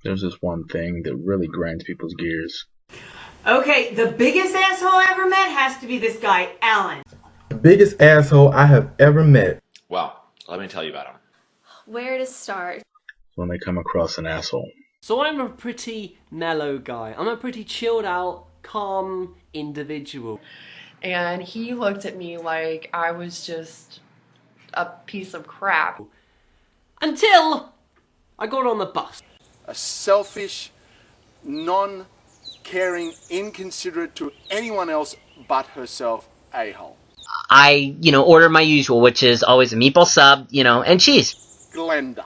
There's this one thing that really grinds people's gears. Okay, the biggest asshole I ever met has to be this guy, Alan. The biggest asshole I have ever met. Well, let me tell you about him. Where to start? When they come across an asshole. So I'm a pretty mellow guy. I'm a pretty chilled out, calm individual. And he looked at me like I was just a piece of crap. Until I got on the bus. A selfish, non-caring, inconsiderate to anyone else but herself a-hole. I, order my usual, which is always a meatball sub, and cheese. Glenda.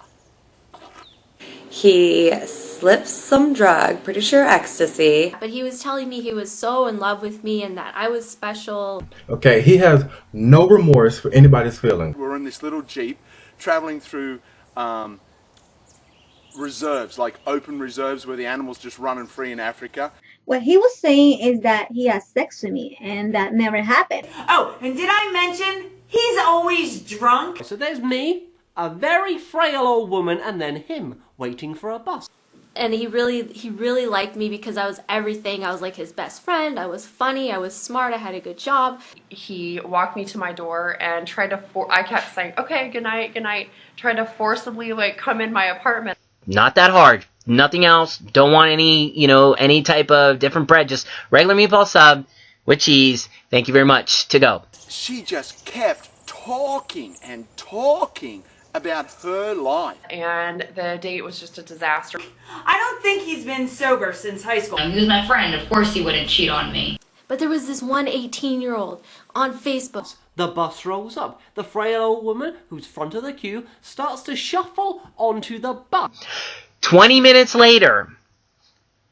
He slipped some drug, pretty sure ecstasy. But he was telling me he was so in love with me and that I was special. Okay, he has no remorse for anybody's feelings. We're in this little Jeep traveling through reserves, like open reserves where the animals just running free in Africa. What he was saying is that he has sex with me, and that never happened. Oh, and did I mention he's always drunk? So there's me, a very frail old woman, and then him waiting for a bus. And he really liked me because I was everything. I was like his best friend. I was funny. I was smart. I had a good job. He walked me to my door and tried to I kept saying, okay, good night, tried to forcibly come in my apartment. Not that hard. Nothing else. Don't want any type of different bread. Just regular meatball sub with cheese. Thank you very much. To go. She just kept talking and talking about her life. And the date was just a disaster. I don't think he's been sober since high school. He was my friend. Of course he wouldn't cheat on me. But there was this one 18-year-old on Facebook. The bus rolls up. The frail old woman, who's front of the queue, starts to shuffle onto the bus. 20 minutes later,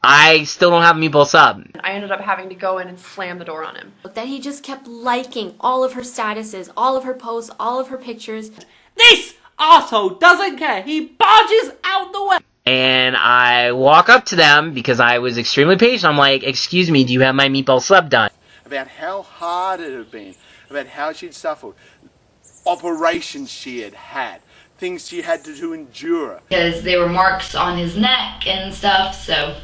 I still don't have a meatball sub. I ended up having to go in and slam the door on him. That he just kept liking all of her statuses, all of her posts, all of her pictures. This arsehole doesn't care. He barges out the way. And I walk up to them because I was extremely patient. I'm like, excuse me, do you have my meatball sub done? About how hard it had been, about how she'd suffered, operations she had had, things she had to endure. Because there were marks on his neck and stuff, so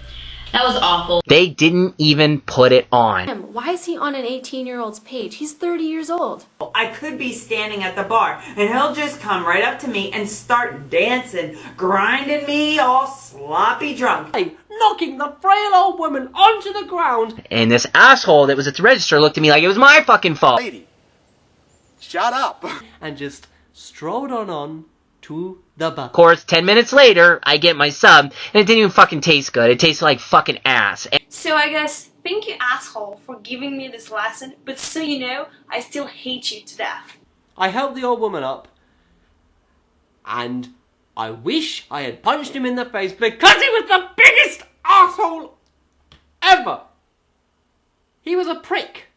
that was awful. They didn't even put it on. Why is he on an 18-year-old's page? He's 30 years old. I could be standing at the bar, and he'll just come right up to me and start dancing, grinding me all sloppy drunk. Knocking the frail old woman onto the ground. And this asshole that was at the register looked at me like it was my fucking fault. Lady, shut up. And just strolled on to the bus. Of course, 10 minutes later, I get my sub, and it didn't even fucking taste good. It tasted like fucking ass. So I guess, thank you asshole for giving me this lesson, but so you know, I still hate you to death. I helped the old woman up, and I wish I had punched him in the face because he was the biggest asshole ever. He was a prick.